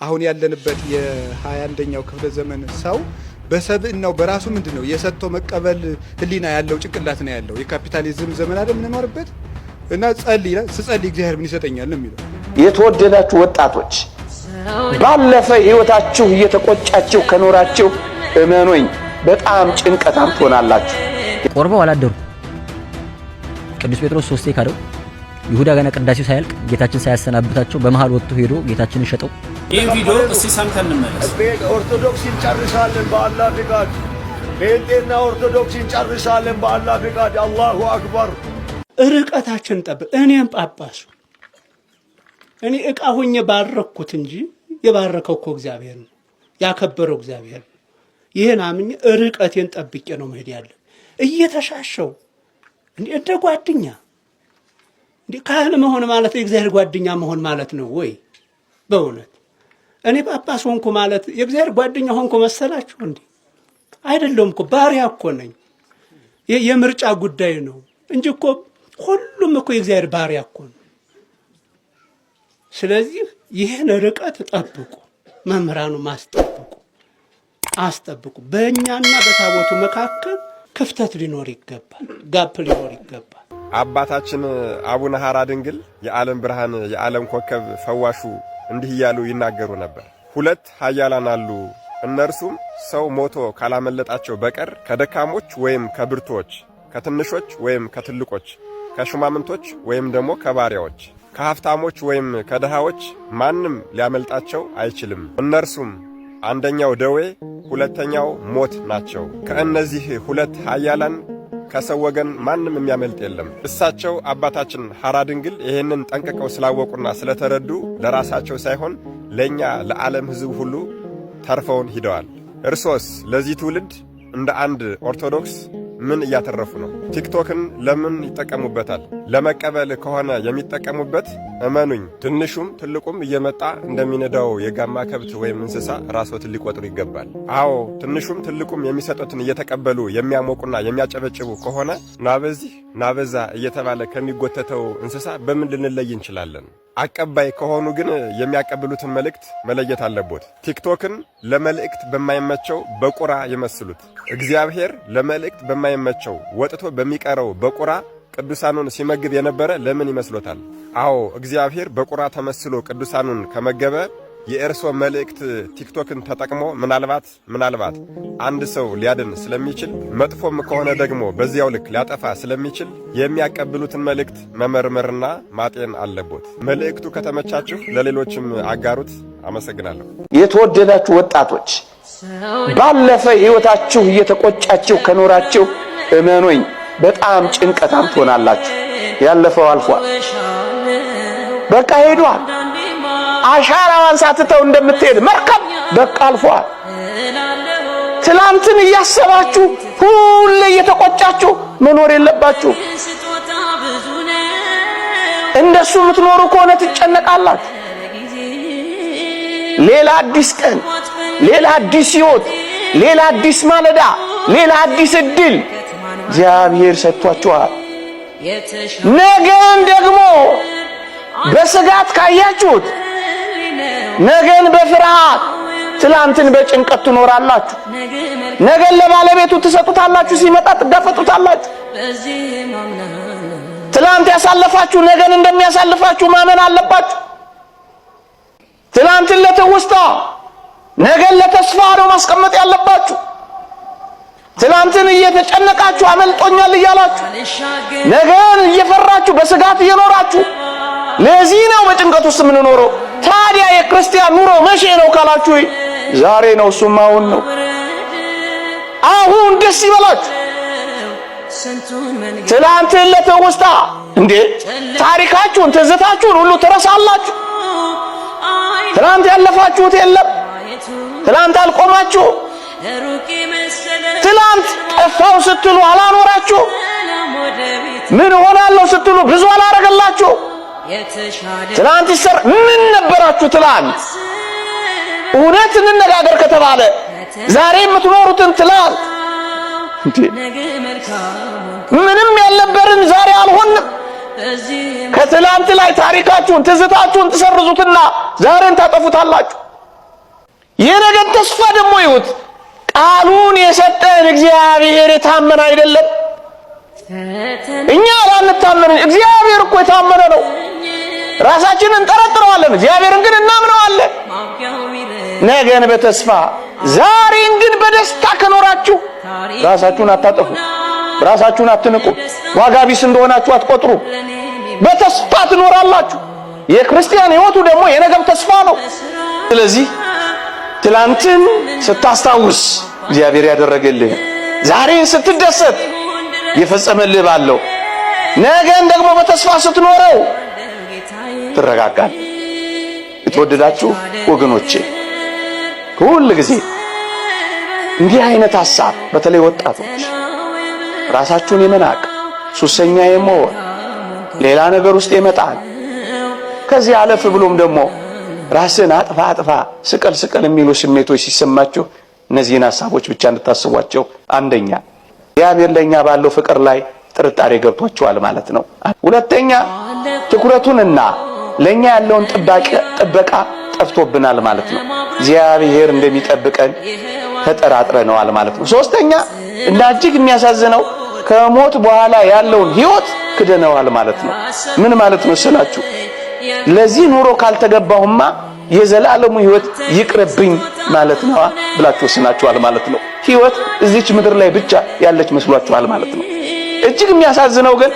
አሁን ያለንበት የ21ኛው ክፍለ ዘመን ሰው በሰብእናው በራሱ ምንድነው የሰጥቶ መቀበል ህሊና ያለው ጭንቅላት ነው ያለው። የካፒታሊዝም ዘመን አይደል የምንኖርበት እና ጸልይ ስጸልይ እግዚአብሔር ምን ይሰጠኛል ነው የሚለው። የተወደዳችሁ ወጣቶች ባለፈ ህይወታችሁ እየተቆጫችሁ ከኖራችሁ እመኑኝ በጣም ጭንቀታም ትሆናላችሁ። ቆርበው አላደሩ ቅዱስ ጴጥሮስ 3 ካደው ይሁዳ ገና ቅዳሴው ሳያልቅ ጌታችን ሳያሰናብታቸው በመሃል ወጥቶ ሄዶ ጌታችንን ሸጠው። ይሄን ቪዲዮ እስቲ ሰምተን እንመለስ። ኦርቶዶክስን ጨርሳለን በአላህ ፍቃድ። ጴንጤና ኦርቶዶክስን ጨርሳለን በአላህ ፍቃድ። አላሁ አክበር። ርቀታችን ጠብቅ። እኔም ጳጳሱ እኔ ዕቃ ሆኜ ባረኩት እንጂ የባረከው እኮ እግዚአብሔር ነው፣ ያከበረው እግዚአብሔር ነው። ይሄን አምኜ ርቀቴን ጠብቄ ነው መሄድ ያለ። እየተሻሸው እንደ ጓደኛ እንዴ ካህን መሆን ማለት የእግዚአብሔር ጓደኛ መሆን ማለት ነው ወይ? በእውነት እኔ ጳጳስ ሆንኩ ማለት የእግዚአብሔር ጓደኛ ሆንኩ መሰላችሁ እንዴ? አይደለም እኮ ባሪያ እኮ ነኝ። የምርጫ ጉዳይ ነው እንጂ እኮ ሁሉም እኮ የእግዚአብሔር ባሪያ እኮ ነው። ስለዚህ ይሄን ርቀት ጠብቁ፣ መምህራኑ አስጠብቁ። በእኛና በታቦቱ መካከል ክፍተት ሊኖር ይገባል፣ ጋፕ ሊኖር ይገባል። አባታችን አቡነ ሐራ ድንግል የዓለም ብርሃን የዓለም ኮከብ ፈዋሹ እንዲህ እያሉ ይናገሩ ነበር። ሁለት ኃያላን አሉ፣ እነርሱም ሰው ሞቶ ካላመለጣቸው በቀር ከደካሞች ወይም ከብርቶች፣ ከትንሾች ወይም ከትልቆች፣ ከሹማምንቶች ወይም ደግሞ ከባሪያዎች፣ ከሀብታሞች ወይም ከድሃዎች ማንም ሊያመልጣቸው አይችልም። እነርሱም አንደኛው ደዌ፣ ሁለተኛው ሞት ናቸው። ከእነዚህ ሁለት ኃያላን ከሰው ወገን ማንም የሚያመልጥ የለም። እሳቸው አባታችን ሐራ ድንግል ይህንን ጠንቅቀው ስላወቁና ስለተረዱ ለራሳቸው ሳይሆን ለእኛ ለዓለም ሕዝብ ሁሉ ተርፈውን ሂደዋል። እርሶስ ለዚህ ትውልድ እንደ አንድ ኦርቶዶክስ ምን እያተረፉ ነው? ቲክቶክን ለምን ይጠቀሙበታል? ለመቀበል ከሆነ የሚጠቀሙበት እመኑኝ ትንሹም ትልቁም እየመጣ እንደሚነዳው የጋማ ከብት ወይም እንስሳ ራስዎትን ሊቆጥሩ ይገባል። አዎ ትንሹም ትልቁም የሚሰጡትን እየተቀበሉ የሚያሞቁና የሚያጨበጭቡ ከሆነ ናበዚህ ናበዛ እየተባለ ከሚጎተተው እንስሳ በምን ልንለይ እንችላለን? አቀባይ ከሆኑ ግን የሚያቀብሉትን መልእክት መለየት አለቦት። ቲክቶክን ለመልእክት በማይመቸው በቁራ ይመስሉት። እግዚአብሔር ለመልእክት በማይመቸው ወጥቶ በሚቀረው በቁራ ቅዱሳኑን ሲመግብ የነበረ ለምን ይመስሎታል? አዎ እግዚአብሔር በቁራ ተመስሎ ቅዱሳኑን ከመገበ የእርሶ መልእክት ቲክቶክን ተጠቅሞ ምናልባት አንድ ሰው ሊያድን ስለሚችል መጥፎም ከሆነ ደግሞ በዚያው ልክ ሊያጠፋ ስለሚችል የሚያቀብሉትን መልእክት መመርመርና ማጤን አለቦት። መልእክቱ ከተመቻችሁ ለሌሎችም አጋሩት። አመሰግናለሁ። የተወደዳችሁ ወጣቶች ባለፈ ህይወታችሁ እየተቆጫችሁ ከኖራችሁ እመኑኝ በጣም ጭንቀታም ትሆናላችሁ። ያለፈው አልፏል፣ በቃ ሄዷል። አሻራዋን ሳትተው እንደምትሄድ መርከብ በቃ አልፏል። ትላንትን እያሰባችሁ ሁሌ እየተቆጫችሁ መኖር የለባችሁ። እንደሱ የምትኖሩ ከሆነ ትጨነቃላችሁ። ሌላ አዲስ ቀን፣ ሌላ አዲስ ህይወት፣ ሌላ አዲስ ማለዳ፣ ሌላ አዲስ እድል እግዚአብሔር ሰጥቷችኋል። ነገን ደግሞ በስጋት ካያችሁት ነገን በፍርሃት ትላንትን በጭንቀት ትኖራላችሁ። ነገን ለባለቤቱ ትሰጡታላችሁ፣ ሲመጣ ትጋፈጡታላችሁ። ትላንት ያሳለፋችሁ ነገን እንደሚያሳልፋችሁ ማመን አለባችሁ። ትላንትን ለትውስታ ነገን ለተስፋ ነው ማስቀመጥ ያለባችሁ። ትላንትን እየተጨነቃችሁ አመልጦኛል እያላችሁ ነገን እየፈራችሁ በስጋት እየኖራችሁ ለዚህ ነው በጭንቀት ውስጥ የምንኖረው። ታዲያ የክርስቲያን ኑሮ መቼ ነው ካላችሁ ዛሬ ነው። እሱም አሁን ነው። አሁን ደስ ይበላችሁ። ትላንትን ለትውስታ እንዴ ታሪካችሁን ትዝታችሁን ሁሉ ትረሳላችሁ። ትላንት ያለፋችሁት የለም። ትላንት አልቆማችሁ። ትላንት ጠፋው ስትሉ አላኖራችሁ። ምን ሆናለሁ ስትሉ ብዙ አላረገላችሁ። ትላንት ይሰር ምን ነበራችሁ? ትላንት እውነት እንነጋገር ከተባለ ዛሬ የምትኖሩትን ትላንት ምንም ያልነበርን ዛሬ አልሆንም። ከትላንት ላይ ታሪካችሁን ትዝታችሁን ትሰርዙትና ዛሬን ታጠፉታላችሁ። የነገን ተስፋ ደግሞ ይሁት ቃሉን የሰጠን እግዚአብሔር የታመነ አይደለም? እኛ ላንታመን፣ እግዚአብሔር እኮ የታመነ ነው። ራሳችንን እንጠረጥረዋለን፣ እግዚአብሔርን ግን እናምነዋለን። ነገን በተስፋ ዛሬን ግን በደስታ ከኖራችሁ ራሳችሁን አታጠፉ፣ ራሳችሁን አትንቁ፣ ዋጋ ቢስ እንደሆናችሁ አትቆጥሩ። በተስፋ ትኖራላችሁ። የክርስቲያን ሕይወቱ ደግሞ የነገብ ተስፋ ነው። ስለዚህ ትላንትን ስታስታውስ እግዚአብሔር ያደረገልህ፣ ዛሬን ስትደሰት የፈጸመልህ ባለው፣ ነገን ደግሞ በተስፋ ስትኖረው ትረጋጋል። የተወደዳችሁ ወገኖቼ ሁሉ ጊዜ እንዲህ አይነት ሐሳብ በተለይ ወጣቶች ራሳችሁን የመናቅ ሱሰኛ የመሆን ሌላ ነገር ውስጥ ይመጣል። ከዚህ አለፍ ብሎም ደግሞ ራስን አጥፋ ስቀል የሚሉ ስሜቶች ሲሰማችሁ እነዚህን ሐሳቦች ብቻ እንድታስቧቸው። አንደኛ እግዚአብሔር ለኛ ባለው ፍቅር ላይ ጥርጣሬ ገብቷቸዋል ማለት ነው። ሁለተኛ ትኩረቱንና ለኛ ያለውን ጥበቃ ጠፍቶብናል ማለት ነው። እግዚአብሔር እንደሚጠብቀን ተጠራጥረናል ማለት ነው። ሶስተኛ እና እጅግ የሚያሳዝነው ከሞት በኋላ ያለውን ሕይወት ክደነዋል ማለት ነው። ምን ማለት ነው ስላችሁ ለዚህ ኑሮ ካልተገባሁማ የዘላለሙ ሕይወት ይቅርብኝ ማለት ነው ብላችሁ ወስናችኋል ማለት ነው። ሕይወት እዚች ምድር ላይ ብቻ ያለች መስሏችኋል ማለት ነው። እጅግ የሚያሳዝነው ግን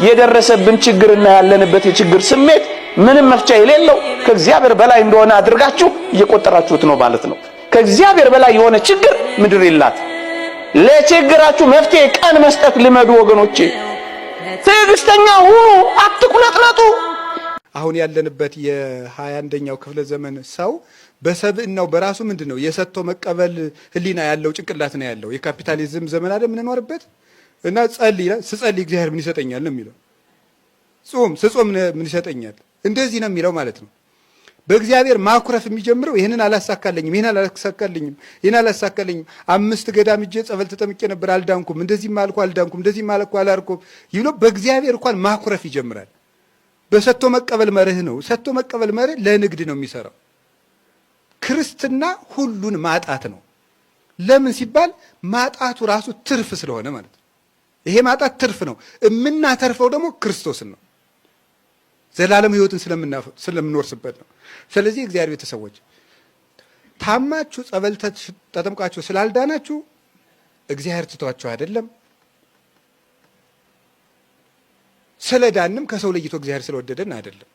የደረሰብን ችግርና ያለንበት የችግር ስሜት ምንም መፍቻ የሌለው ከእግዚአብሔር በላይ እንደሆነ አድርጋችሁ እየቆጠራችሁት ነው ማለት ነው። ከእግዚአብሔር በላይ የሆነ ችግር ምድር የላት። ለችግራችሁ መፍትሄ ቀን መስጠት ልመዱ ወገኖቼ። ትዕግስተኛ ሁኑ፣ አትቁነጥነጡ። አሁን ያለንበት የ21ኛው ክፍለ ዘመን ሰው በሰብእናው በራሱ ምንድነው የሰጥቶ መቀበል ህሊና ያለው ጭንቅላት ነው ያለው። የካፒታሊዝም ዘመን አይደል የምንኖርበት። እና ስጸልይ እግዚአብሔር ምን ይሰጠኛል ነው የሚለው። ስጾም ምን ይሰጠኛል እንደዚህ ነው የሚለው ማለት ነው። በእግዚአብሔር ማኩረፍ የሚጀምረው ይሄንን አላሳካልኝም፣ ይሄን አላሳካልኝም፣ 5 ገዳም እጄ ጸበል ተጠምቄ ነበር አልዳንኩም፣ እንደዚህ ማልኩ አልዳንኩም፣ እንደዚህ ማልኩ አላርኩም ይብሎ በእግዚአብሔር እንኳን ማኩረፍ ይጀምራል። በሰጥቶ መቀበል መርህ ነው። ሰጥቶ መቀበል መርህ ለንግድ ነው የሚሰራው። ክርስትና ሁሉን ማጣት ነው። ለምን ሲባል ማጣቱ ራሱ ትርፍ ስለሆነ ማለት ነው። ይሄ ማጣት ትርፍ ነው። የምናተርፈው ደግሞ ክርስቶስን ነው። ዘላለም ሕይወትን ስለምንወርስበት ነው። ስለዚህ እግዚአብሔር ቤተሰቦች ታማችሁ ጸበል ተጠምቃችሁ ስላልዳናችሁ እግዚአብሔር ትቷችሁ አይደለም። ስለዳንም ከሰው ለይቶ እግዚአብሔር ስለወደደን አይደለም።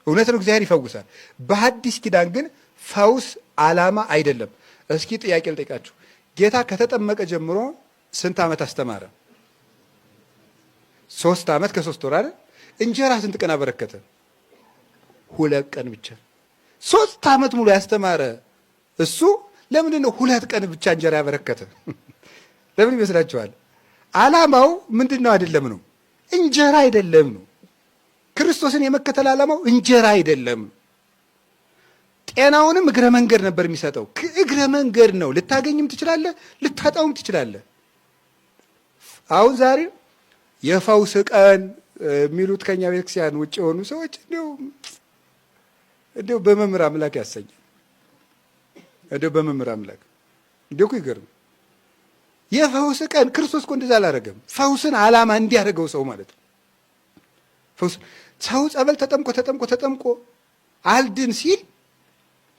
እውነት ነው፣ እግዚአብሔር ይፈውሳል። በሐዲስ ኪዳን ግን ፈውስ ዓላማ አይደለም። እስኪ ጥያቄ ልጠይቃችሁ። ጌታ ከተጠመቀ ጀምሮ ስንት ዓመት አስተማረ? 3 ዓመት ከ3 ወር አይደል? እንጀራ ስንት ቀን አበረከተ? 2 ቀን ብቻ። 3 ዓመት ሙሉ ያስተማረ እሱ ለምንድን ነው 2 ቀን ብቻ እንጀራ ያበረከተ? ለምን ይመስላችኋል? ዓላማው ምንድን ነው? አይደለም ነው እንጀራ አይደለም ነው። ክርስቶስን የመከተል ዓላማው እንጀራ አይደለም። ጤናውንም እግረ መንገድ ነበር የሚሰጠው። እግረ መንገድ ነው። ልታገኝም ትችላለህ፣ ልታጣውም ትችላለህ። አሁን ዛሬ የፈውስ ቀን የሚሉት ከኛ ቤተክርስቲያን ውጭ የሆኑ ሰዎች እንዲሁ በመምህር አምላክ ያሰኛል። እንዲሁ በመምህር አምላክ እንዲሁ ይገርም። የፈውስ ቀን ክርስቶስ እኮ እንደዛ አላደረገም። ፈውስን ዓላማ እንዲያደርገው ሰው ማለት ነው። ፈውስ ሰው ጸበል ተጠምቆ አልድን ሲል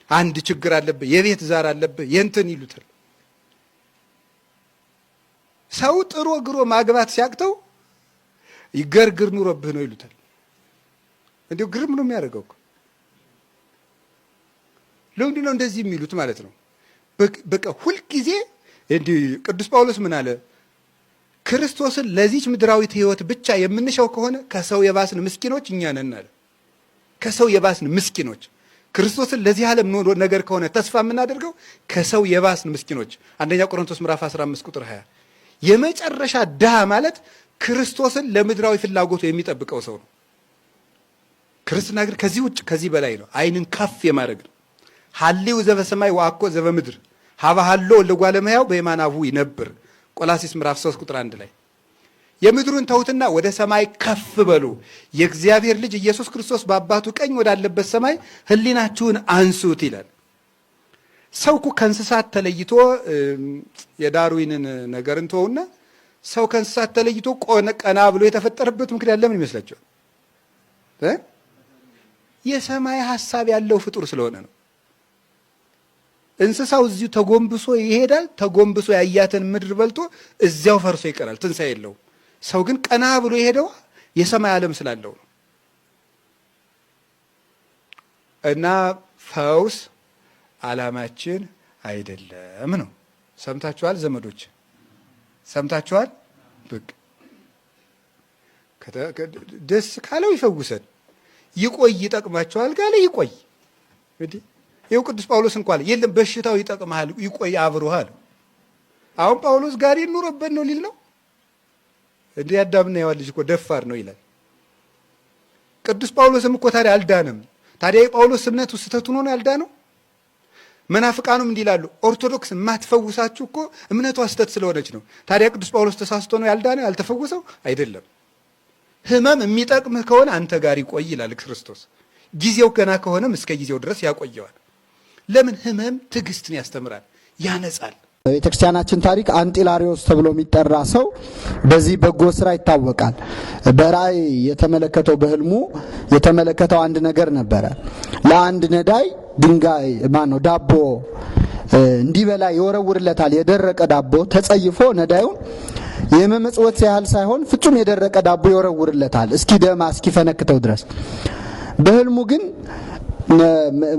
አንድ ችግር አለብህ፣ የቤት ዛር አለብህ፣ የእንትን ይሉታል። ሰው ጥሮ ግሮ ማግባት ሲያቅተው ይገርግር ኑሮብህ ነው ይሉታል። እንዲሁ ግርም ነው የሚያደርገው እኮ። ለምንድን ነው እንደዚህ የሚሉት ማለት ነው? በቃ ሁልጊዜ እንዲህ ቅዱስ ጳውሎስ ምን አለ? ክርስቶስን ለዚች ምድራዊት ሕይወት ብቻ የምንሻው ከሆነ ከሰው የባስን ምስኪኖች እኛ ነን አለ። ከሰው የባስን ምስኪኖች። ክርስቶስን ለዚህ ዓለም ነገር ከሆነ ተስፋ የምናደርገው ከሰው የባስን ምስኪኖች። አንደኛ ቆሮንቶስ ምዕራፍ 15 ቁጥር 20 የመጨረሻ ድሃ ማለት ክርስቶስን ለምድራዊ ፍላጎቱ የሚጠብቀው ሰው ነው። ክርስትና ግን ከዚህ ውጭ ከዚህ በላይ ነው። ዓይንን ከፍ የማድረግ ነው። ሀሌው ዘበሰማይ ወአኮ ዘበምድር ሀባሃሎ ለጓለመያው በየማናቡ ይነብር ቆላሲስ ምዕራፍ 3 ቁጥር 1 ላይ የምድሩን ተውትና ወደ ሰማይ ከፍ በሉ፣ የእግዚአብሔር ልጅ ኢየሱስ ክርስቶስ በአባቱ ቀኝ ወዳለበት ሰማይ ሕሊናችሁን አንሱት ይላል። ሰው እኮ ከእንስሳት ተለይቶ የዳርዊንን ነገር እንተውና ሰው ከእንስሳት ተለይቶ ቀና ብሎ የተፈጠረበት ምክንያት ለምን ይመስላችኋል? የሰማይ ሐሳብ ያለው ፍጡር ስለሆነ ነው። እንስሳው እዚሁ ተጎንብሶ ይሄዳል። ተጎንብሶ ያያትን ምድር በልቶ እዚያው ፈርሶ ይቀራል። ትንሣኤ የለውም። ሰው ግን ቀና ብሎ የሄደው የሰማይ ዓለም ስላለው ነው። እና ፈውስ ዓላማችን አይደለም ነው። ሰምታችኋል ዘመዶች? ሰምታችኋል? በቃ ደስ ካለው ይፈውሰን፣ ይቆይ ይጠቅማቸዋል ካለ ይቆይ። እንግዲህ ይኸው ቅዱስ ጳውሎስ እንኳን የለም በሽታው ይጠቅማል ይቆይ አብሮሃል። አሁን ጳውሎስ ጋር ይኑርበት ነው ሊል ነው እንዴ? አዳምና ሔዋን ልጅ እኮ ደፋር ነው ይላል። ቅዱስ ጳውሎስም እኮ ታዲያ አልዳንም። ታዲያ የጳውሎስ እምነቱ ስህተቱ ነው ያልዳነው? መናፍቃኑም እንዲህ ይላሉ፣ ኦርቶዶክስ የማትፈውሳችሁ እኮ እምነቷ ስህተት ስለሆነች ነው። ታዲያ ቅዱስ ጳውሎስ ተሳስቶ ነው ያልዳነው ያልተፈወሰው? አይደለም። ህመም የሚጠቅምህ ከሆነ አንተ ጋር ይቆይ ይላል ክርስቶስ። ጊዜው ገና ከሆነም እስከ ጊዜው ድረስ ያቆየዋል። ለምን? ህመም ትዕግስትን ያስተምራል፣ ያነጻል። ቤተክርስቲያናችን ታሪክ አንጢላሪዎስ ተብሎ የሚጠራ ሰው በዚህ በጎ ስራ ይታወቃል። በራእይ የተመለከተው በህልሙ የተመለከተው አንድ ነገር ነበረ። ለአንድ ነዳይ ድንጋይ ዳቦ እንዲበላ ይወረውርለታል። የደረቀ ዳቦ ተጸይፎ ነዳዩን የመመጽወት ያህል ሳይሆን ፍጹም የደረቀ ዳቦ ይወረውርለታል እስኪደማ እስኪፈነክተው ድረስ። በህልሙ ግን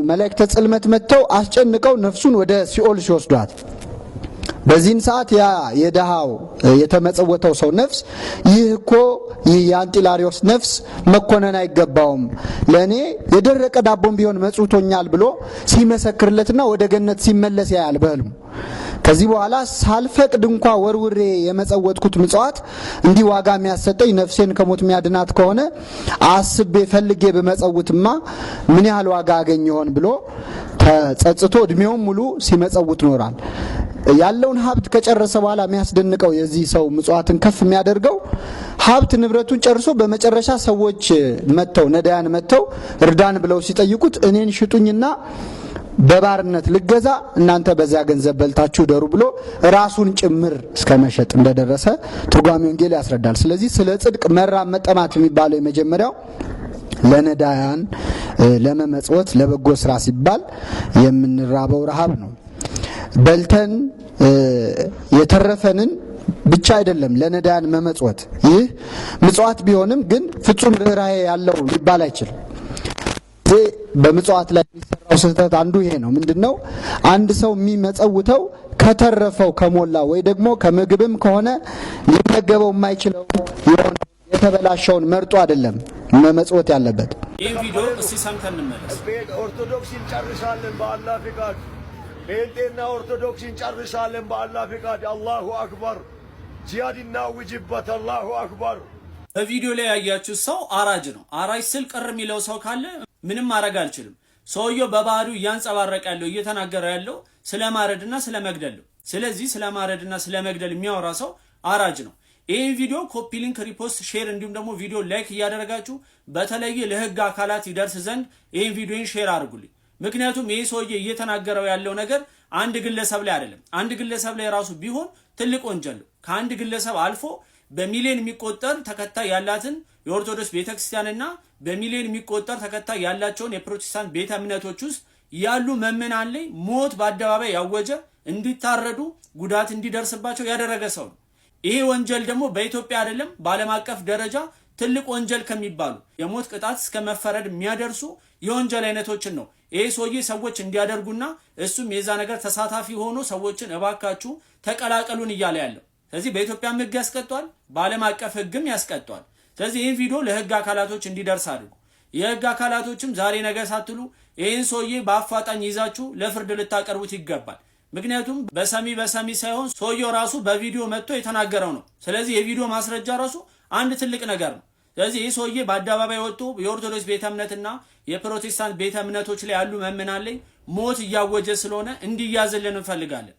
መላእክተ ጽልመት መጥተው አስጨንቀው ነፍሱን ወደ ሲኦል ሲወስዷት፣ በዚህን ሰዓት ያ የደሃው የተመጸወተው ሰው ነፍስ ይህ እኮ የአንጢላሪዎስ ነፍስ መኮነን አይገባውም፣ ለእኔ የደረቀ ዳቦም ቢሆን መጽውቶኛል ብሎ ሲመሰክርለትና ወደ ገነት ሲመለስ ያያል በህልሙ። ከዚህ በኋላ ሳልፈቅድ እንኳ ወርውሬ የመጸወትኩት ምጽዋት እንዲህ ዋጋ የሚያሰጠኝ ነፍሴን ከሞት የሚያድናት ከሆነ አስቤ ፈልጌ በመጸውትማ ምን ያህል ዋጋ አገኝ ይሆን ብሎ ተጸጽቶ እድሜውን ሙሉ ሲመጸውት ኖራል። ያለውን ሀብት ከጨረሰ በኋላ የሚያስደንቀው የዚህ ሰው ምጽዋትን ከፍ የሚያደርገው ሀብት ንብረቱን ጨርሶ በመጨረሻ ሰዎች መጥተው ነዳያን መጥተው እርዳን ብለው ሲጠይቁት እኔን ሽጡኝና በባርነት ልገዛ እናንተ በዚያ ገንዘብ በልታችሁ ደሩ ብሎ ራሱን ጭምር እስከ መሸጥ እንደደረሰ ትርጓሜ ወንጌል ያስረዳል። ስለዚህ ስለ ጽድቅ መራብ መጠማት የሚባለው የመጀመሪያው ለነዳያን ለመመጽወት ለበጎ ስራ ሲባል የምንራበው ረሃብ ነው። በልተን የተረፈንን ብቻ አይደለም ለነዳያን መመጽወት። ይህ ምጽዋት ቢሆንም ግን ፍጹም ርኅራኄ ያለው ሊባል አይችልም። በምጽዋት ላይ የሚሰራው ስህተት አንዱ ይሄ ነው። ምንድነው? አንድ ሰው የሚመጸውተው ከተረፈው ከሞላ ወይ ደግሞ ከምግብም ከሆነ ሊመገበው የማይችለው የሆነ የተበላሸውን መርጦ አይደለም መመጽወት ያለበት። ይህን ቪዲዮ እስቲ ሰምተን እንመለስ። ኦርቶዶክስ እንጨርሳለን በአላህ ፍቃድ። ጴንጤና ኦርቶዶክስ እንጨርሳለን በአላህ ፍቃድ። አላሁ አክበር። ጂሃድና ውጅበት። አላሁ አክበር። በቪዲዮ ላይ ያያችሁት ሰው አራጅ ነው። አራጅ ስል ቅር የሚለው ሰው ካለ ምንም ማድረግ አልችልም። ሰውየው በባህሪው እያንጸባረቀ ያለው እየተናገረ ያለው ስለ ማረድና ስለ መግደል ነው። ስለዚህ ስለ ማረድና ስለ መግደል የሚያወራ ሰው አራጅ ነው። ይህን ቪዲዮ ኮፒ ሊንክ፣ ሪፖስት፣ ሼር እንዲሁም ደግሞ ቪዲዮ ላይክ እያደረጋችሁ በተለየ ለህግ አካላት ይደርስ ዘንድ ይህን ቪዲዮን ሼር አድርጉልኝ። ምክንያቱም ይህ ሰውዬ እየተናገረው ያለው ነገር አንድ ግለሰብ ላይ አይደለም። አንድ ግለሰብ ላይ ራሱ ቢሆን ትልቅ ወንጀል ነው። ከአንድ ግለሰብ አልፎ በሚሊዮን የሚቆጠር ተከታይ ያላትን የኦርቶዶክስ ቤተክርስቲያንና በሚሊዮን የሚቆጠር ተከታይ ያላቸውን የፕሮቴስታንት ቤተ እምነቶች ውስጥ ያሉ መመናን ላይ ሞት በአደባባይ ያወጀ፣ እንዲታረዱ ጉዳት እንዲደርስባቸው ያደረገ ሰው ነው። ይሄ ወንጀል ደግሞ በኢትዮጵያ አይደለም በዓለም አቀፍ ደረጃ ትልቅ ወንጀል ከሚባሉ የሞት ቅጣት እስከ መፈረድ የሚያደርሱ የወንጀል አይነቶችን ነው ይሄ ሰውዬ ሰዎች እንዲያደርጉና እሱም የዛ ነገር ተሳታፊ ሆኖ ሰዎችን እባካችሁ ተቀላቀሉን እያለ ያለው። ስለዚህ በኢትዮጵያም ህግ ያስቀጧል፣ በዓለም አቀፍ ህግም ያስቀጧል። ስለዚህ ይህን ቪዲዮ ለህግ አካላቶች እንዲደርስ አድርጉ። የህግ አካላቶችም ዛሬ ነገ ሳትሉ ይህን ሰውዬ በአፋጣኝ ይዛችሁ ለፍርድ ልታቀርቡት ይገባል። ምክንያቱም በሰሚ ሳይሆን ሰውየው ራሱ በቪዲዮ መጥቶ የተናገረው ነው። ስለዚህ የቪዲዮ ማስረጃ ራሱ አንድ ትልቅ ነገር ነው። ስለዚህ ይህ ሰውዬ በአደባባይ ወጥቶ የኦርቶዶክስ ቤተ እምነትና የፕሮቴስታንት ቤተ እምነቶች ላይ ያሉ መምናን ላይ ሞት እያወጀ ስለሆነ እንዲያዝልን እንፈልጋለን።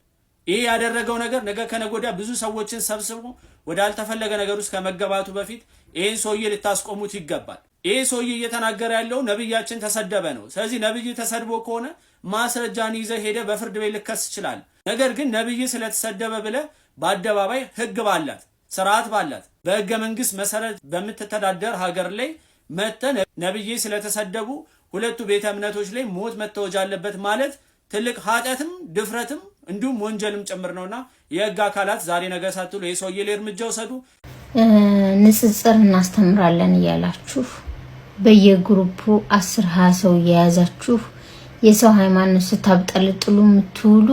ይህ ያደረገው ነገር ነገ ከነጎዳ ብዙ ሰዎችን ሰብስቦ ወደ አልተፈለገ ነገር ውስጥ ከመገባቱ በፊት ይህን ሰውዬ ልታስቆሙት ይገባል። ይህ ሰውዬ እየተናገረ ያለው ነብያችን ተሰደበ ነው። ስለዚህ ነብይ ተሰድቦ ከሆነ ማስረጃን ይዘህ ሄደ በፍርድ ቤት ልከስ ይችላል። ነገር ግን ነብይ ስለተሰደበ ብለ በአደባባይ ህግ ባላት ስርዓት ባላት በህገ መንግስት መሰረት በምትተዳደር ሀገር ላይ መተ ነብይ ስለተሰደቡ ሁለቱ ቤተ እምነቶች ላይ ሞት መተወጃ አለበት ማለት ትልቅ ኃጢአትም ድፍረትም እንዲሁም ወንጀልም ጭምር ነውና የህግ አካላት ዛሬ ነገ ሳትሉ የሰውዬ ላይ እርምጃ ወሰዱ። ንጽጽር እናስተምራለን እያላችሁ በየግሩፑ 10-20 ሰው እየያዛችሁ የሰው ሃይማኖት ስታብጠልጥሉ የምትውሉ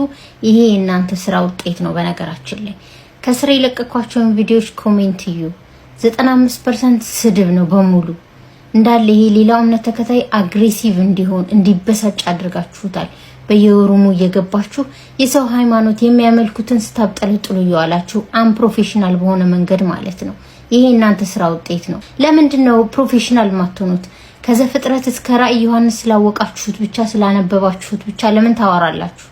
ይሄ የእናንተ ስራ ውጤት ነው። በነገራችን ላይ ከስራ የለቀኳቸውን ቪዲዮዎች ኮሜንት እዩ፣ 95% ስድብ ነው በሙሉ እንዳለ። ይሄ ሌላው እምነት ተከታይ አግሬሲቭ እንዲሆን እንዲበሳጭ አድርጋችሁታል። በየወሩሙ እየገባችሁ የሰው ሃይማኖት የሚያመልኩትን ስታብጠልጥሉ እየዋላችሁ አንፕሮፌሽናል በሆነ መንገድ ማለት ነው። ይሄ እናንተ ስራ ውጤት ነው። ለምንድን ነው ፕሮፌሽናል ማትሆኑት? ከዘፍጥረት እስከ ራዕይ ዮሐንስ ስላወቃችሁት ብቻ ስላነበባችሁት ብቻ ለምን ታወራላችሁ?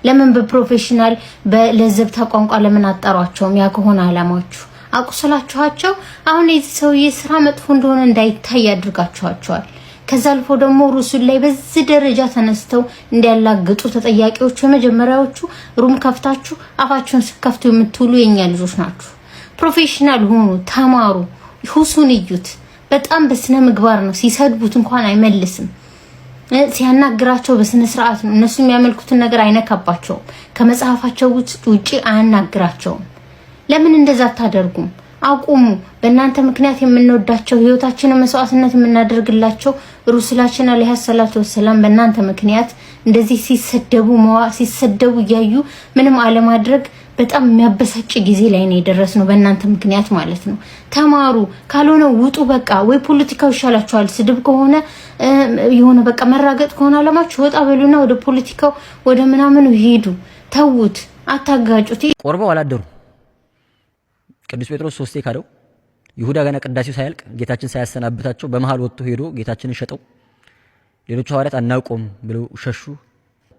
ለምን በፕሮፌሽናል በለዘብታ ቋንቋ ለምን አጣሯቸውም? ያ ከሆነ አላማችሁ አቁስላችኋቸው አሁን የዚህ ሰውዬ ስራ መጥፎ እንደሆነ እንዳይታይ አድርጋችኋቸዋል። ከዛ አልፎ ደግሞ ሩሱል ላይ በዚህ ደረጃ ተነስተው እንዲያላግጡ ተጠያቂዎቹ የመጀመሪያዎቹ ሩም ከፍታችሁ አፋችሁን ስከፍቱ የምትውሉ የኛ ልጆች ናችሁ። ፕሮፌሽናል ሆኑ፣ ተማሩ፣ ሁሱን እዩት። በጣም በስነ ምግባር ነው። ሲሰድቡት እንኳን አይመልስም። ሲያናግራቸው በስነ ስርዓት ነው። እነሱ የሚያመልኩትን ነገር አይነካባቸውም። ከመጽሐፋቸው ውጪ አያናግራቸውም። ለምን እንደዛ አታደርጉም? አቁሙ። በእናንተ ምክንያት የምንወዳቸው ህይወታችንን መስዋዕትነት የምናደርግላቸው ሩሱላችን አለይሂ ሰላቱ ወሰለም በእናንተ ምክንያት እንደዚህ ሲሰደቡ እያዩ ምንም አለማድረግ በጣም የሚያበሳጭ ጊዜ ላይ ነው የደረስነው፣ በእናንተ ምክንያት ማለት ነው። ተማሩ፣ ካልሆነ ውጡ። በቃ ወይ ፖለቲካው ይሻላችኋል። ስድብ ከሆነ የሆነ በቃ መራገጥ ከሆነ አለማችሁ ወጣ በሉና ወደ ፖለቲካው ወደ ምናምኑ ሄዱ። ተውት፣ አታጋጩት። ቆርበው አላደሩ። ቅዱስ ጴጥሮስ 3 ካደው። ይሁዳ ገና ቅዳሴው ሳያልቅ ጌታችን ሳያሰናብታቸው በመሃል ወጥቶ ሄዶ ጌታችንን ሸጠው። ሌሎቹ ሐዋርያት አናውቆም ብለው ሸሹ።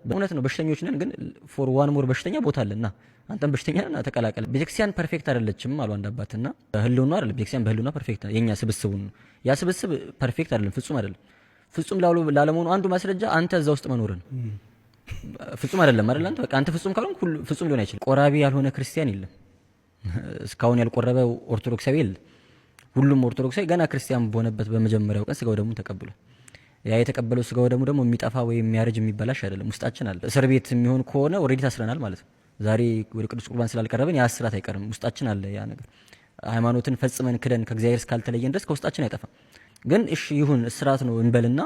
በእውነት ነው በሽተኞች ነን፣ ግን ፎር ዋን ሞር በሽተኛ ቦታ አለና አንተም በሽተኛ ነን ተቀላቀለ። ቤተክርስቲያን ፐርፌክት አይደለችም አሉ አንድ አባትና በህልውና አይደለም ቤተክርስቲያን በህልውና ፐርፌክት ነው። የኛ ስብስቡ ነው። ያ ስብስብ ፐርፌክት አይደለም፣ ፍጹም አይደለም። ፍጹም ላለመሆኑ አንዱ ማስረጃ አንተ እዛ ውስጥ መኖር ነው። ፍጹም አይደለም አይደል? አንተ በቃ አንተ ፍጹም ካልሆንክ ሁሉ ፍጹም ሊሆን አይችልም። ቆራቢ ያልሆነ ክርስቲያን የለም። እስካሁን ያልቆረበው ኦርቶዶክሳዊ የለም። ሁሉም ኦርቶዶክሳዊ ገና ክርስቲያን በሆነበት በመጀመሪያው ቀን ስጋው ደሙን ተቀብሏል። ያ የተቀበለው ስጋው ደሙ ደግሞ የሚጠፋ ወይ የሚያረጅ የሚበላሽ አይደለም፣ ውስጣችን አለ። እስር ቤት የሚሆን ከሆነ ኦልሬዲ ታስረናል ማለት ነው። ዛሬ ወደ ቅዱስ ቁርባን ስላልቀረብን ያ እስራት አይቀርም፣ ውስጣችን አለ ያ ነገር። ሃይማኖትን ፈጽመን ክደን ከእግዚአብሔር እስካልተለየን ድረስ ከውስጣችን አይጠፋም። ግን እሺ ይሁን እስራት ነው እንበልና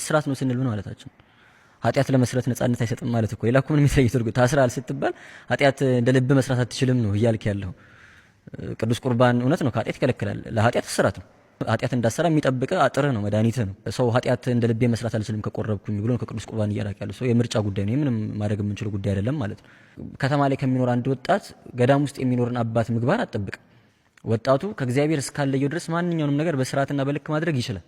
እስራት ነው ስንል ምን ማለታችን? ኃጢአት ለመስራት ነፃነት አይሰጥም ማለት እኮ። ሌላ እኮ ምን የሚለይ ትርጉም? ታስራል ስትባል ኃጢአት እንደ ልብ መስራት አትችልም ነው እያልክ ያለው። ቅዱስ ቁርባን እውነት ነው ከኃጢአት ይከለክላል። ለኃጢአት እስራት ነው። ኃጢአት እንዳሰራ የሚጠብቅ አጥርህ ነው፣ መድኃኒትህ ነው። ሰው ኃጢአት እንደ ልቤ መስራት አልችልም ከቆረብኩኝ ብሎ ከቅዱስ ቁርባን እያራቅ ያለው ሰው የምርጫ ጉዳይ ነው። ምንም ማድረግ የምንችለው ጉዳይ አይደለም ማለት ነው። ከተማ ላይ ከሚኖር አንድ ወጣት ገዳም ውስጥ የሚኖርን አባት ምግባር አትጠብቅ። ወጣቱ ከእግዚአብሔር እስካለየው ድረስ ማንኛውንም ነገር በስርዓትና በልክ ማድረግ ይችላል።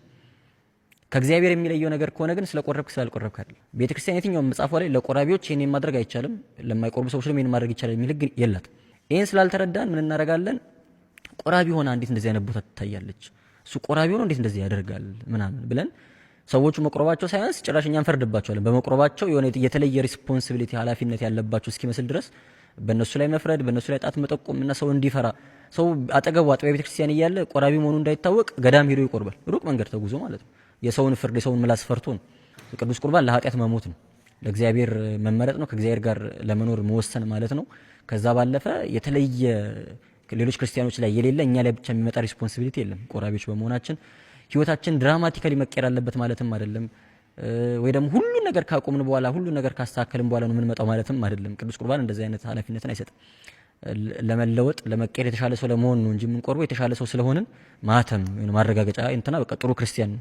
ከእግዚአብሔር የሚለየው ነገር ከሆነ ግን ስለቆረብክ ስላልቆረብክ አይደለም። ቤተክርስቲያን የትኛውም መጽሐፏ ላይ ለቆራቢዎች ይሄን ማድረግ አይቻልም፣ ለማይቆርቡ ሰዎች ደግሞ ይሄን ማድረግ ይቻላል የሚል ህግ የላት። ይሄን ስላልተረዳን ምን እናደርጋለን? ቆራቢ ሆና እንዴት እንደዚህ አይነት ቦታ ትታያለች? እሱ ቆራቢ ሆኖ እንዴት እንደዚህ ያደርጋል ምናምን ብለን ሰዎቹ መቆረባቸው ሳይንስ ጭራሽ እኛን ፈርድባቸዋለን። በመቆረባቸው የሆነ የተለየ ሪስፖንሲቢሊቲ ኃላፊነት ያለባቸው እስኪመስል ድረስ በእነሱ ላይ መፍረድ፣ በእነሱ ላይ ጣት መጠቆም እና ሰው እንዲፈራ ሰው አጠገቡ አጥቢያ ቤተክርስቲያን እያለ ቆራቢ መሆኑ እንዳይታወቅ ገዳም ሄዶ ይቆርባል። ሩቅ መንገድ ተጉዞ ማለት ነው። የሰውን ፍርድ የሰውን ምላስ ፈርቶ ነው። ቅዱስ ቁርባን ለኃጢአት መሞት ነው፣ ለእግዚአብሔር መመረጥ ነው፣ ከእግዚአብሔር ጋር ለመኖር መወሰን ማለት ነው። ከዛ ባለፈ የተለየ ሌሎች ክርስቲያኖች ላይ የሌለ እኛ ላይ ብቻ የሚመጣ ሪስፖንሲቢሊቲ የለም። ቆራቢዎች በመሆናችን ህይወታችን ድራማቲካሊ መቀየር አለበት ማለትም አይደለም። ወይ ደግሞ ሁሉ ነገር ካቆምን በኋላ ሁሉ ነገር ካስተካከልን በኋላ ነው የምንመጣው ማለትም አይደለም። ቅዱስ ቁርባን እንደዚህ አይነት ኃላፊነትን አይሰጥም። ለመለወጥ ለመቀየር የተሻለ ሰው ለመሆን ነው እንጂ የምንቆርበው የተሻለ ሰው ስለሆንን ማተም ወይ ማረጋገጫ እንትና በቃ ጥሩ ክርስቲያን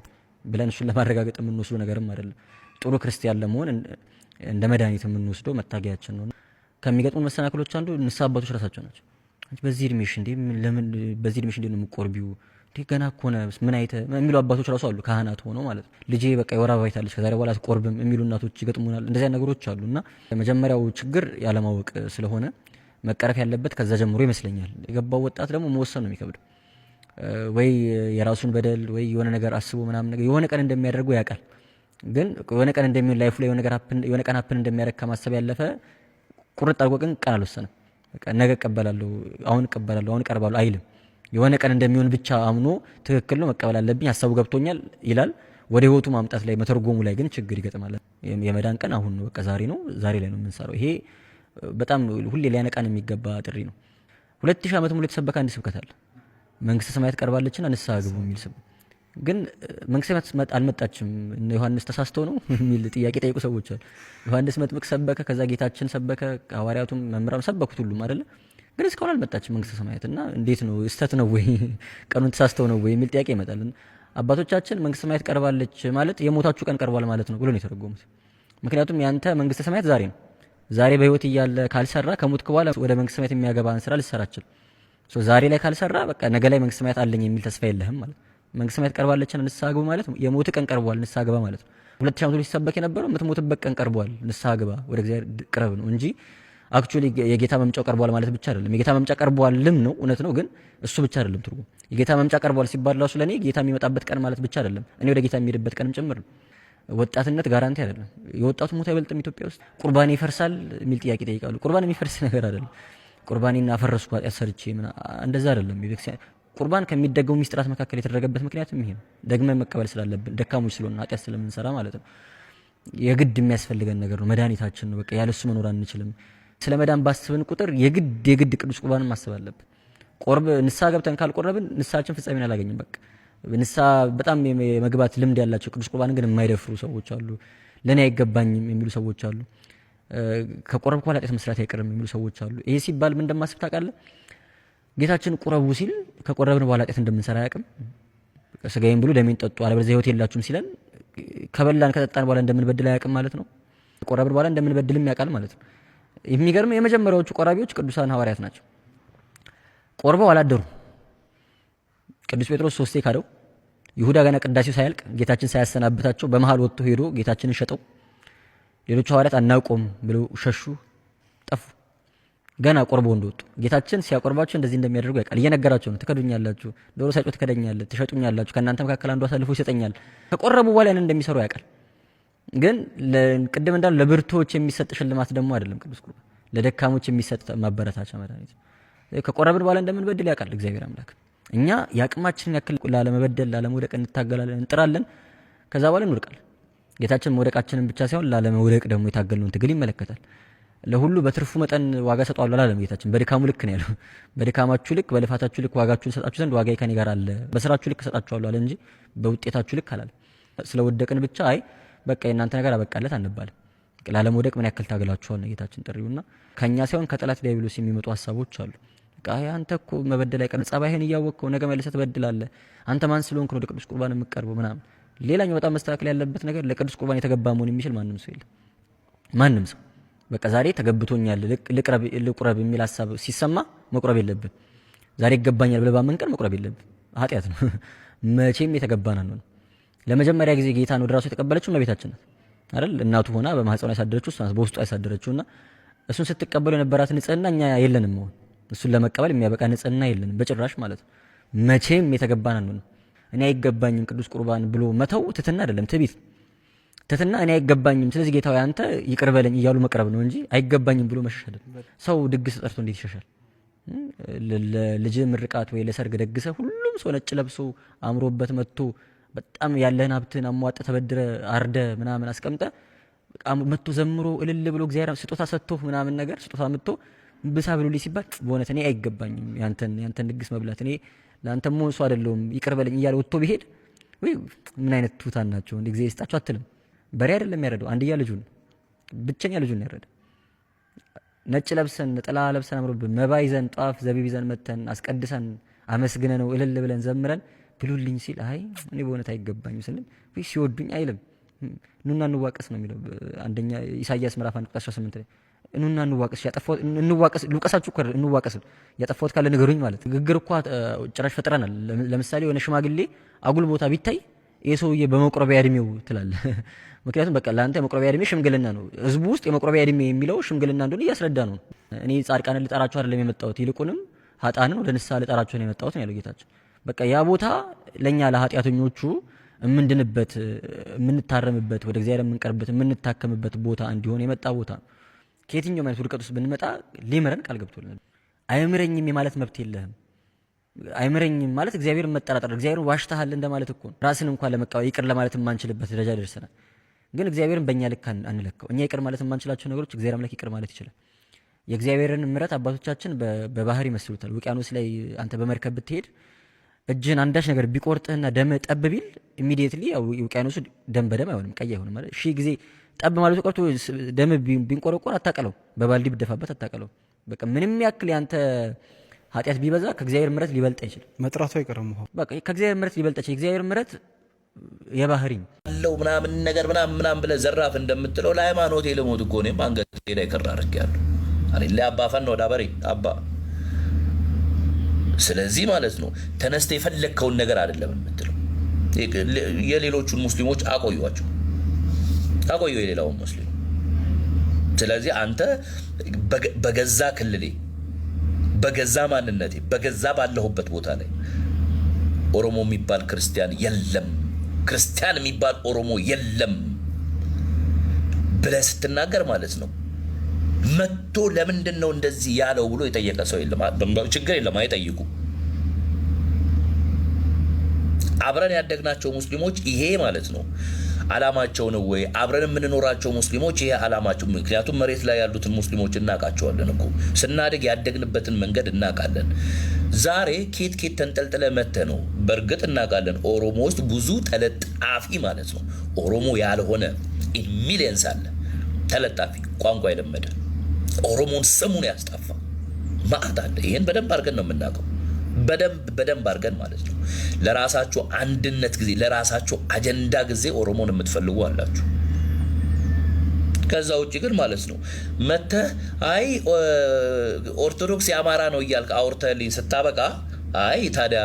ብለን እሱን ለማረጋገጥ የምንወስደው ነገርም አይደለም። ጥሩ ክርስቲያን ለመሆን እንደ መድኃኒት የምንወስደው መታገያችን ነው። ከሚገጥሙን መሰናክሎች አንዱ ንስሐ አባቶች ራሳቸው ናቸው። በዚህ እድሜሽ እንዴ ለምን በዚህ እድሜሽ እንዴ ነው የምትቆርቢው? ገና እኮ ነው ምን አይተ የሚሉ አባቶች ራሱ አሉ፣ ካህናት ሆነው ማለት ነው። ልጄ በቃ የወር አበባ አይታለች ከዛሬ በኋላ አትቆርብም የሚሉ እናቶች ይገጥሙናል። እንደዚህ አይነት ነገሮች አሉና የመጀመሪያው ችግር ያለማወቅ ስለሆነ መቀረፍ ያለበት ከዛ ጀምሮ ይመስለኛል። የገባው ወጣት ደግሞ መወሰን ነው የሚከብደው። ወይ የራሱን በደል ወይ የሆነ ነገር አስቦ ምናምን ነገር የሆነ ቀን እንደሚያደርገው ያውቃል። ግን የሆነ ቀን እንደሚሆን ላይፉ ላይ የሆነ ቀን ሀፕን እንደሚያደርግ ከማሰብ ያለፈ ቁርጥ አድርጎ ግን ቀን አልወሰነም። በቃ ነገ እቀበላለሁ፣ አሁን እቀርባለሁ አይልም። የሆነ ቀን እንደሚሆን ብቻ አምኖ ትክክል ነው መቀበል አለብኝ ሀሳቡ ገብቶኛል ይላል። ወደ ህይወቱ ማምጣት ላይ መተርጎሙ ላይ ግን ችግር ይገጥማል። የመዳን ቀን አሁን ነው፣ በቃ ዛሬ ነው፣ ዛሬ ላይ ነው የምንሰራው። ይሄ በጣም ሁሌ ሊያነቃን የሚገባ ጥሪ ነው። 2000 ዓመት ሙሉ የተሰበከ አንድ ስብከት አለ። መንግስተ ሰማያት ቀርባለችና ንስሐ ግቡ የሚል ስም ግን መንግስተ ሰማያት አልመጣችም እነ ዮሐንስ ተሳስተው ነው የሚል ጥያቄ ጠይቁ ሰዎች አሉ። ዮሐንስ መጥምቅ ሰበከ፣ ከዛ ጌታችን ሰበከ፣ ሐዋርያቱም መምህራን ሰበኩት ሁሉም አይደለ? ግን እስካሁን አልመጣችም መንግስተ ሰማያት እና እንዴት ነው እስተት ነው ወይ ቀኑን ተሳስተው ነው ወይ የሚል ጥያቄ ይመጣል። አባቶቻችን መንግስተ ሰማያት ቀርባለች ማለት የሞታችሁ ቀን ቀርቧል ማለት ነው ብሎ ነው የተረጎሙት። ምክንያቱም ያንተ መንግስተ ሰማያት ዛሬ ነው። ዛሬ በህይወት እያለ ካልሰራ ከሞትክ በኋላ ወደ መንግስተ ሰማያት የሚያገባን ስራ ልትሰራችል። ዛሬ ላይ ካልሰራ በቃ ነገ ላይ መንግስተ ሰማያት አለኝ የሚል ተስፋ የለህም ማለት። መንግስተ ሰማያት ቀርባለችና ንስሐ ግባ ማለት የሞት ቀን ቀርቧል ንስሐ ግባ ማለት ነው። 2000 ዓመት ሲሰበክ የነበረው የምትሞትበት ቀን ቀርቧል ንስሐ ግባ ወደ እግዚአብሔር ቅረብ ነው እንጂ አክቹሊ የጌታ መምጫው ቀርቧል ማለት ብቻ አይደለም። የጌታ መምጫ ቀርቧልም ነው እውነት ነው፣ ግን እሱ ብቻ አይደለም ትርጉም። የጌታ መምጫ ቀርቧል ሲባል ራሱ ለኔ ጌታ የሚመጣበት ቀን ማለት ብቻ አይደለም፣ እኔ ወደ ጌታ የሚሄድበት ቀንም ጭምር ነው። ወጣትነት ጋራንቲ አይደለም። የወጣቱ ሞት አይበልጥም። ኢትዮጵያ ውስጥ ቁርባን ይፈርሳል የሚል ጥያቄ ጠይቃሉ። ቁርባን የሚፈርስ ነገር አይደለም። ቁርባኔን አፈረስኩ ኃጢአት ሰርቼ እንደዛ አይደለም። ቁርባን ከሚደገሙ ሚስጥራት መካከል የተደረገበት ምክንያትም ይሄ ነው። ደግመን መቀበል ስላልብን ደካሞች ስለሆነ ኃጢአት ስለምንሰራ ማለት ነው። የግድ የሚያስፈልገን ነገር ነው። መድኃኒታችን ነው። በቃ ያለሱ መኖር አንችልም። ስለ መዳን ባስብን ቁጥር የግድ ቅዱስ ቁርባንን ማሰብ አለብን። ንስሐ ገብተን ካልቆረብን ንስሐችን ፍጻሜን አላገኝም። በቃ ንስሐ በጣም የመግባት ልምድ ያላቸው ቅዱስ ቁርባንን ግን የማይደፍሩ ሰዎች አሉ። ለኔ አይገባኝም የሚሉ ሰዎች አሉ። ከቆረብኩ በኋላ ኃጢአት መስራት አይቀርም የሚሉ ሰዎች አሉ። ይሄ ሲባል ምን እንደማስብ ታውቃለህ? ጌታችን ቁረቡ ሲል ከቆረብን በኋላ ኃጢአት እንደምንሰራ አያውቅም። ስጋዬን ብሉ ደሜን ጠጡ አለበለዚያ ሕይወት የላችሁም ሲለን ከበላን ከጠጣን በኋላ እንደምንበድል አያውቅም ማለት ነው። ከቆረብን በኋላ እንደምንበድልም ያውቃል ማለት ነው። የሚገርም የመጀመሪያዎቹ ቆራቢዎች ቅዱሳን ሐዋርያት ናቸው። ቆርበው አላደሩ። ቅዱስ ጴጥሮስ 3 ካደው። ይሁዳ ገና ቅዳሴው ሳያልቅ ጌታችን ሳያሰናብታቸው በመሃል ወጥቶ ሄዶ ጌታችንን ሸጠው። ሌሎቹ ሐዋርያት አናውቆም ብለው ሸሹ፣ ጠፉ። ገና ቆርበው እንደወጡ ጌታችን ሲያቆርባቸው እንደዚህ እንደሚያደርጉ ያውቃል። እየነገራቸው ነው። ትከዱኛላችሁ፣ ዶሮ ሳይጮህ ትከደኛለህ፣ ትሸጡኛላችሁ፣ ከእናንተ መካከል አንዱ አሳልፎ ይሰጠኛል። ከቆረቡ በኋላ ያን እንደሚሰሩ ያውቃል። ግን ቅድም እንዳሉ ለብርቶች የሚሰጥ ሽልማት ደግሞ አይደለም ቅዱስ ቁርባን፣ ለደካሞች የሚሰጥ ማበረታቻ መድኃኒት። ከቆረብን በኋላ እንደምንበድል ያውቃል እግዚአብሔር አምላክ። እኛ የአቅማችንን ያክል ላለመበደል ላለመውደቅ እንታገላለን፣ እንጥራለን። ከዛ በኋላ እንወድቃለን። ጌታችን መውደቃችንን ብቻ ሳይሆን ላለመውደቅ ደግሞ የታገልነውን ትግል ይመለከታል። ለሁሉ በትርፉ መጠን ዋጋ ሰጠዋለሁ አላለም ጌታችን። በድካሙ ልክ ነው ያለው። በድካማችሁ ልክ በልፋታችሁ ልክ ዋጋችሁን ሰጣችሁ ዘንድ ዋጋዬ ከኔ ጋር አለ፣ በስራችሁ ልክ ሰጣችኋለሁ አለ እንጂ በውጤታችሁ ልክ አላለም። ስለወደቅን ብቻ አይ በቃ የእናንተ ነገር አበቃለት አንባልም። ላለመውደቅ ምን ያክል ታገላችኋል ነው ጌታችን ጥሪውና ከኛ ሳይሆን ከጠላት ዲያብሎስ የሚመጡ ሐሳቦች አሉ። በቃ አንተ እኮ መበደል አይቀርም፣ ጸባይህን እያወቅከው ነገ መልሰህ ትበድላለህ፣ አንተ ማን ስለሆንክ ነው ወደ ቅዱስ ቁርባን የምትቀርበው ምናምን። ሌላኛው በጣም መስተካከል ያለበት ነገር ለቅዱስ ቁርባን የተገባ መሆን የሚችል ማንም ሰው የለም። ማንም ሰው በቃ ዛሬ ተገብቶኛል ልቁረብ የሚል ሐሳብ ሲሰማ መቁረብ የለብን። ዛሬ ይገባኛል ብለህ ባመን ቀን መቁረብ የለብን። ኃጢአት ነው። መቼም የተገባን ነው። ለመጀመሪያ ጊዜ ጌታን ወደ ራሱ የተቀበለችው እመቤታችን ናት አይደል? እናቱ ሆና በማህፀኗ ያሳደረችው እሷ ናት፣ በውስጧ ያሳደረችውና እሱን ስትቀበሉ የነበራት ንጽህና እኛ የለንም። አሁን እሱን ለመቀበል የሚያበቃ ንጽህና የለንም በጭራሽ ማለት ነው። መቼም የተገባን ነው። እኔ አይገባኝም ቅዱስ ቁርባን ብሎ መተው ትትና አይደለም፣ ትዕቢት። ትትና እኔ አይገባኝም ስለዚህ ጌታው አንተ ይቅር በለኝ እያሉ መቅረብ ነው እንጂ አይገባኝም ብሎ መሸሽ አይደለም። ሰው ድግስ ጠርቶ እንዴት ይሸሻል? ለልጅ ምርቃት ወይ ለሰርግ ደግሰ ሁሉም ሰው ነጭ ለብሶ አምሮበት መጥቶ በጣም ያለህን ሀብትን አሟጠ ተበድረ አርደ ምናምን አስቀምጠ መጥቶ ዘምሮ እልል ብሎ እግዚአብሔር ስጦታ ሰጥቶ ምናምን ነገር ስጦታ መጥቶ ብሳ ብሉልኝ ሲባል በእውነት እኔ አይገባኝም ያንተን ድግስ መብላት እኔ ለአንተ ሞንሱ አይደለሁም ይቅር በለኝ እያለ ወጥቶ ቢሄድ ወይ ምን አይነት ትውታን ናቸው? እንደ እግዚአብሔር ይስጣቸው አትልም። በሬ አይደለም ያረደው፣ አንድያ ልጁን ብቸኛ ልጁን ያረደ። ነጭ ለብሰን ጥላ ለብሰን አምሮብን መባ ይዘን ጧፍ ዘቢብ ይዘን መተን አስቀድሰን አመስግነ ነው እልል ብለን ዘምረን ብሉልኝ ሲል አይ እኔ በእውነት አይገባኝም ስንል ወይ ሲወዱኝ አይልም። ኑና እንዋቀስ ነው የሚለው አንደኛ ኢሳይያስ ምዕራፍ 1:18 ላይ ኑና እንዋቀስ ያጠፋው እንዋቀስ ሉቃሳችሁ እኮ እንዋቀስ ያጠፋውት ካለ ንገሩኝ ማለት ግግር እኮ ጭራሽ ፈጥረናል። ለምሳሌ የሆነ ሽማግሌ አጉል ቦታ ቢታይ ይሄ ሰውዬ በመቁረቢያ እድሜው ትላለህ። ምክንያቱም በቃ ለአንተ የመቁረቢያ እድሜ ሽምግልና ነው። ህዝቡ ውስጥ የመቁረቢያ እድሜ የሚለው ሽምግልና እንደሆነ እያስረዳ ነው። እኔ ጻድቃንን ልጠራችሁ አይደለም የመጣሁት ይልቁንም ኃጥአንን ወደ ንስሐ ልጠራችሁ ነው የመጣሁት ነው ያለው ጌታችን። በቃ ያ ቦታ ለኛ ለኃጢአተኞቹ የምንድንበት የምንታረምበት ወደ እግዚአብሔር የምንቀርብበት የምንታከምበት ቦታ እንዲሆን የመጣ ቦታ ነው። ከየትኛውም አይነት ውድቀት ውስጥ ብንመጣ ሊምረን ቃል ገብቶልናል። አይምረኝም የማለት መብት የለህም። አይምረኝም ማለት እግዚአብሔርን መጠራጠር፣ እግዚአብሔርን ዋሽተሃል እንደማለት እኮ ነው። ራስን እንኳን ለመቃወም ይቅር ለማለት የማንችልበት ደረጃ ደርሰናል። ግን እግዚአብሔርን በእኛ ልክ አንለካው። እኛ ይቅር ማለት የማንችላቸው ነገሮች እግዚአብሔር አምላክ ይቅር ማለት ይችላል። የእግዚአብሔርን ምሕረት አባቶቻችን በባህር ይመስሉታል። ውቅያኖስ ላይ አንተ በመርከብ ብትሄድ እጅን አንዳች ነገር ቢቆርጥህና ደም ጠብ ቢል ኢሚዲየትሊ ውቅያኖሱ ደም በደም አይሆንም፣ ቀይ አይሆንም ማለት ሺህ ጊዜ ጠብ ማለት ቀርቶ ደም ቢንቆረቆር አታቀለው፣ በባልዲ ብደፋበት አታቀለው። በቃ ምንም ያክል ያንተ ኃጢአት ቢበዛ ከእግዚአብሔር ምሕረት ሊበልጥ አይችልም። መጥራቱ አይቀርም። በቃ ከእግዚአብሔር ምሕረት ሊበልጥ አይችልም። እግዚአብሔር ምሕረት የባህሪ አለው ምናምን ነገር ምናምን ብለህ ዘራፍ እንደምትለው ለሃይማኖቴ ልሞት እኮ እኔም አንገቴ ላይ ክር አድርጌያለሁ። አኔ ለአባ ፈን ነው ዳበሬ አባ። ስለዚህ ማለት ነው ተነስተ የፈለግከውን ነገር አይደለም የምትለው። የሌሎቹን ሙስሊሞች አቆዩዋቸው፣ አቆዩ የሌላውን ሙስሊም። ስለዚህ አንተ በገዛ ክልሌ በገዛ ማንነቴ በገዛ ባለሁበት ቦታ ላይ ኦሮሞ የሚባል ክርስቲያን የለም፣ ክርስቲያን የሚባል ኦሮሞ የለም ብለህ ስትናገር ማለት ነው መጥቶ ለምንድን ነው እንደዚህ ያለው ብሎ የጠየቀ ሰው የለም። ችግር የለም አይጠይቁ። አብረን ያደግናቸው ሙስሊሞች ይሄ ማለት ነው አላማቸው ነው ወይ? አብረን የምንኖራቸው ሙስሊሞች ይሄ አላማቸው። ምክንያቱም መሬት ላይ ያሉትን ሙስሊሞች እናውቃቸዋለን እኮ ስናድግ ያደግንበትን መንገድ እናውቃለን። ዛሬ ኬት ተንጠልጥለ መተ ነው በእርግጥ እናውቃለን። ኦሮሞ ውስጥ ብዙ ተለጣፊ ማለት ነው ኦሮሞ ያልሆነ ሚሊየንስ አለ። ተለጣፊ ቋንቋ የለመደ ኦሮሞን ስሙን ያስጠፋ ማዕት አለ። ይሄን በደንብ አድርገን ነው የምናውቀው። በደንብ አድርገን ማለት ነው። ለራሳችሁ አንድነት ጊዜ ለራሳችሁ አጀንዳ ጊዜ ኦሮሞን የምትፈልጉ አላችሁ። ከዛ ውጪ ግን ማለት ነው መተህ አይ ኦርቶዶክስ የአማራ ነው እያልክ አውርተህልኝ ስታበቃ አይ ታዲያ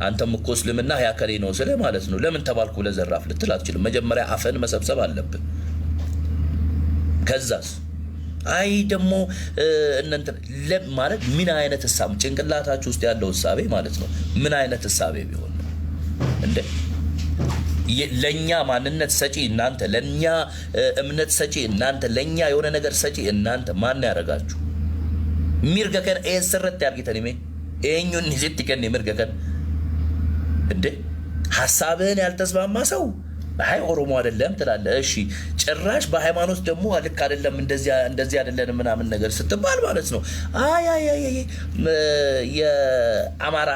አንተም እኮ እስልምና ያከሌ ነው ስለ ማለት ነው ለምን ተባልኩ ብለህ ዘራፍ ልትል አትችልም። መጀመሪያ አፈን መሰብሰብ አለብን። ከዛስ አይ ደግሞ እንንተ ማለት ምን አይነት ሐሳብ ጭንቅላታችሁ ውስጥ ያለው ሐሳቤ ማለት ነው ምን አይነት ሐሳቤ ቢሆን እንደ ለኛ ማንነት ሰጪ እናንተ፣ ለኛ እምነት ሰጪ እናንተ፣ ለኛ የሆነ ነገር ሰጪ እናንተ ማን ያረጋችሁ? ሚርገከን ኤስረት ያርጊተኒሜ ኤኙን ይዝትከን ሚርገከን እንደ ሐሳብን ያልተስማማ ሰው አይ ኦሮሞ አይደለም ትላለህ። እሺ ጭራሽ በሃይማኖት ደግሞ ልክ አይደለም እንደዚህ አይደለም ምናምን ነገር ስትባል ማለት ነው አይ የአማራ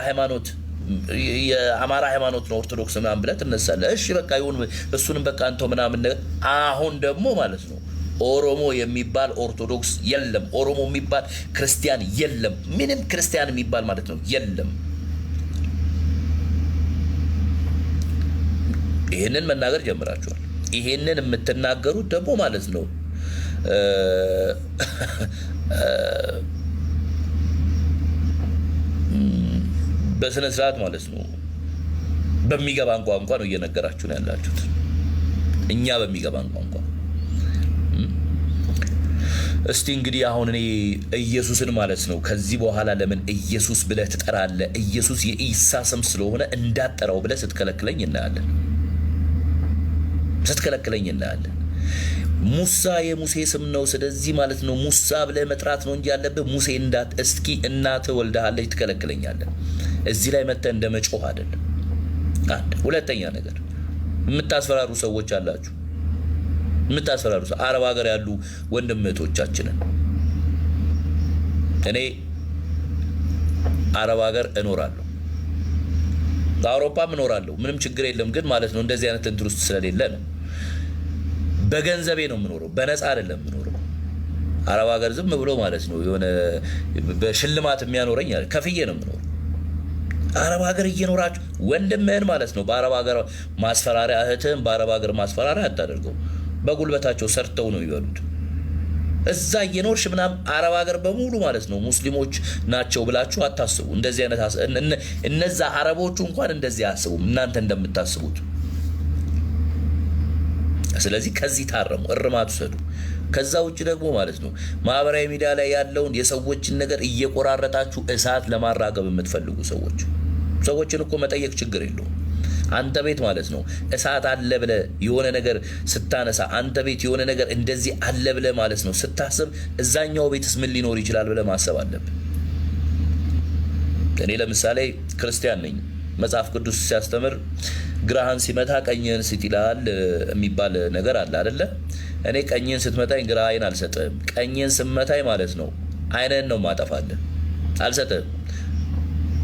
ሃይማኖት ነው ኦርቶዶክስ ምናምን ብለህ ትነሳለህ። እሺ በቃ ይሁን እሱንም በቃ አንተው ምናምን ነገር። አሁን ደግሞ ማለት ነው ኦሮሞ የሚባል ኦርቶዶክስ የለም፣ ኦሮሞ የሚባል ክርስቲያን የለም፣ ምንም ክርስቲያን የሚባል ማለት ነው የለም። ይሄንን መናገር ጀምራችኋል። ይሄንን የምትናገሩት ደግሞ ማለት ነው በስነ ስርዓት ማለት ነው በሚገባን ቋንቋ ነው እየነገራችሁ ነው ያላችሁት። እኛ በሚገባን ቋንቋ እስቲ እንግዲህ አሁን እኔ ኢየሱስን ማለት ነው ከዚህ በኋላ ለምን ኢየሱስ ብለህ ትጠራለህ? ኢየሱስ የኢሳ ስም ስለሆነ እንዳጠራው ብለህ ስትከለክለኝ እናያለን። ሙሳ የሙሴ ስም ነው። ስለዚህ ማለት ነው ሙሳ ብለህ መጥራት ነው እንጂ ያለብህ ሙሴ እንዳት እስኪ እናትህ ወልደሃለች ትከለክለኛለህ። እዚህ ላይ መተህ እንደ መጮህ አይደለም። አንድ ሁለተኛ ነገር የምታስፈራሩ ሰዎች አላችሁ። የምታስፈራሩ አረብ ሀገር ያሉ ወንድም እህቶቻችንን እኔ አረብ ሀገር እኖራለሁ፣ በአውሮፓም እኖራለሁ፣ ምንም ችግር የለም። ግን ማለት ነው እንደዚህ አይነት እንትን ውስጥ ስለሌለ ነው በገንዘቤ ነው የምኖረው፣ በነፃ አይደለም የምኖረው። አረብ ሀገር ዝም ብሎ ማለት ነው የሆነ በሽልማት የሚያኖረኝ ከፍዬ ነው የምኖረው። አረብ ሀገር እየኖራችሁ ወንድምህን ማለት ነው በአረብ ሀገር ማስፈራሪያ፣ እህትህን በአረብ ሀገር ማስፈራሪያ አታደርገው። በጉልበታቸው ሰርተው ነው ይበሉት። እዛ እየኖርሽ ምናምን አረብ ሀገር በሙሉ ማለት ነው ሙስሊሞች ናቸው ብላችሁ አታስቡ። እንደዚህ አይነት እነዛ አረቦቹ እንኳን እንደዚህ አያስቡም እናንተ እንደምታስቡት። ስለዚህ ከዚህ ታረሙ፣ እርማት ውሰዱ። ከዛ ውጭ ደግሞ ማለት ነው ማህበራዊ ሚዲያ ላይ ያለውን የሰዎችን ነገር እየቆራረጣችሁ እሳት ለማራገብ የምትፈልጉ ሰዎችን እኮ መጠየቅ ችግር የለውም። አንተ ቤት ማለት ነው እሳት አለ ብለ የሆነ ነገር ስታነሳ አንተ ቤት የሆነ ነገር እንደዚህ አለ ብለ ማለት ነው ስታስብ እዛኛው ቤትስ ምን ሊኖር ይችላል ብለ ማሰብ አለብህ። እኔ ለምሳሌ ክርስቲያን ነኝ። መጽሐፍ ቅዱስ ሲያስተምር ግራህን ሲመታ ቀኝህን ስጥ ይላል የሚባል ነገር አለ አይደለ? እኔ ቀኝህን ስትመታኝ ግራህን አልሰጥም። ቀኝህን ስመታኝ ማለት ነው አይነን ነው ማጠፋለህ፣ አልሰጥም።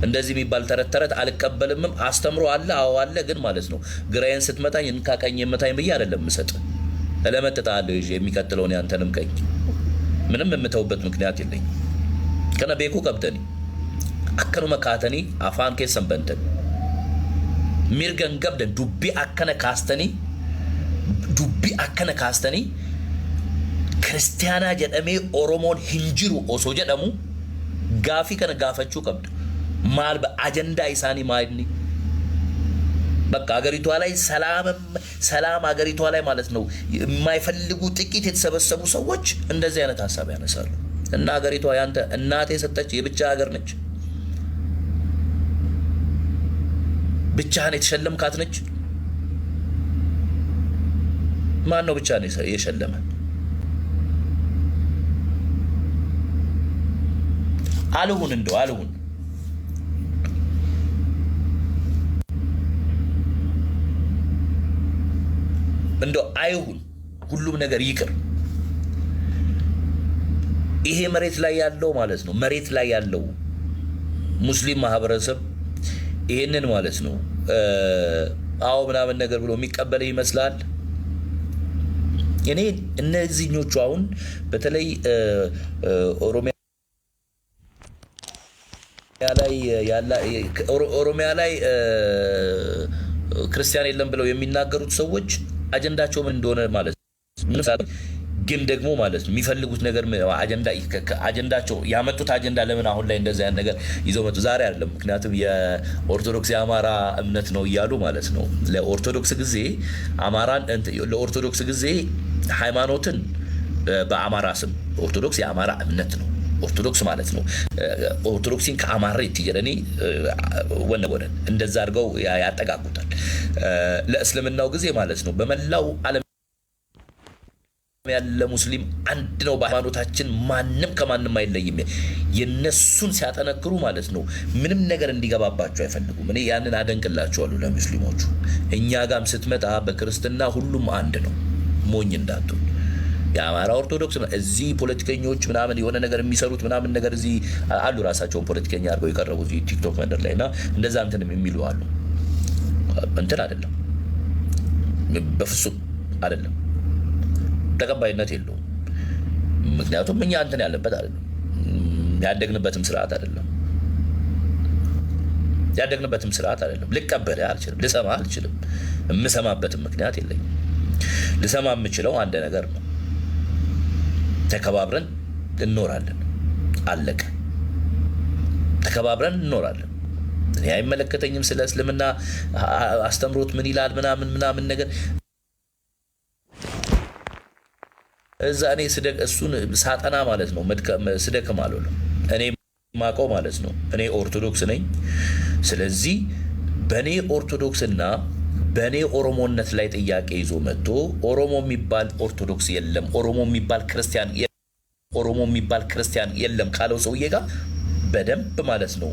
እንደዚህ የሚባል ተረት አልቀበልምም። አስተምሮ አለ፣ አዎ አለ። ግን ማለት ነው ግራዬን ስትመታኝ እንካ ቀኝህን መታኝ ብዬ አይደለም ምሰጥ። እለመጥጣለሁ ይዤ የሚቀጥለውን ያንተንም ቀኝ ምንም የምተውበት ምክንያት የለኝም። ከነ ቤኩ ቀብተኒ አከኑ መካተኒ አፋን ከሰን በንተን ሚርገን ገብደ ዱቢ አከነ ካስተኒ ክርስቲያና ጀደሜ ኦሮሞን ሂንጅሩ ኦሶ ጀደሙ ጋፊ ከነ ጋፈቹ ቀብድ ማል በአጀንዳ ኢሳኒ ማይድኒ በቃ አገሪቷ ላይ ሰላም አገሪቷ ላይ ማለት ነው የማይፈልጉ ጥቂት የተሰበሰቡ ሰዎች እንደዚህ አይነት ሐሳብ ያነሳሉ። እና አገሪቷ ያንተ እናቴ ሰጠች የብቻ ሀገር ነች። ብቻህን የተሸለምካት ነች። ማን ነው ብቻህን የሸለመ? አልሁን እንደው አልሁን እንደው አይሁን፣ ሁሉም ነገር ይቅር። ይሄ መሬት ላይ ያለው ማለት ነው መሬት ላይ ያለው ሙስሊም ማህበረሰብ ይሄንን ማለት ነው አዎ ምናምን ነገር ብሎ የሚቀበል ይመስላል። እኔ እነዚህኞቹ አሁን በተለይ ኦሮሚያ ላይ ክርስቲያን የለም ብለው የሚናገሩት ሰዎች አጀንዳቸው ምን እንደሆነ ማለት ነው ግን ደግሞ ማለት ነው የሚፈልጉት ነገር አጀንዳቸው ያመጡት አጀንዳ ለምን አሁን ላይ እንደዛ ያን ነገር ይዘው መጡ? ዛሬ አይደለም። ምክንያቱም የኦርቶዶክስ የአማራ እምነት ነው እያሉ ማለት ነው ለኦርቶዶክስ ጊዜ ሃይማኖትን በአማራ ስም ኦርቶዶክስ የአማራ እምነት ነው። ኦርቶዶክስ ማለት ነው ኦርቶዶክሲን ከአማራ ይትየለኒ ወነወነ እንደዛ አድርገው ያጠቃቁታል። ለእስልምናው ጊዜ ማለት ነው በመላው ዓለም ያለ ሙስሊም አንድ ነው በሃይማኖታችን ማንም ከማንም አይለይም። የነሱን ሲያጠነክሩ ማለት ነው ምንም ነገር እንዲገባባቸው አይፈልጉም። እኔ ያንን አደንቅላቸዋለሁ ለሙስሊሞቹ። እኛ ጋም ስትመጣ በክርስትና ሁሉም አንድ ነው። ሞኝ እንዳትሆን የአማራ ኦርቶዶክስ እዚህ ፖለቲከኞች ምናምን የሆነ ነገር የሚሰሩት ምናምን ነገር እዚህ አሉ ራሳቸውን ፖለቲከኛ አድርገው የቀረቡ እዚህ ቲክቶክ መንደር ላይና እንደዛ እንትን የሚሉ አሉ። እንትን አይደለም፣ በፍጹም አይደለም፣ ተቀባይነት የለውም። ምክንያቱም እኛ እንትን ያለበት አይደለም፣ ያደግንበትም ስርዓት አይደለም። ልቀበል አልችልም፣ ልሰማ አልችልም። የምሰማበትም ምክንያት የለኝም። ልሰማ የምችለው አንድ ነገር ነው። ተከባብረን እንኖራለን። አለቀ። ተከባብረን እንኖራለን። እኔ አይመለከተኝም ስለ እስልምና አስተምሮት ምን ይላል ምናምን ነገር እዛ እኔ እሱን ሳጠና ማለት ነው ስደክም አልውልም። እኔ ማቀው ማለት ነው እኔ ኦርቶዶክስ ነኝ። ስለዚህ በእኔ ኦርቶዶክስና በእኔ ኦሮሞነት ላይ ጥያቄ ይዞ መጥቶ ኦሮሞ የሚባል ኦርቶዶክስ የለም፣ ኦሮሞ የሚባል ክርስቲያን የለም ካለው ሰውዬ ጋር በደንብ ማለት ነው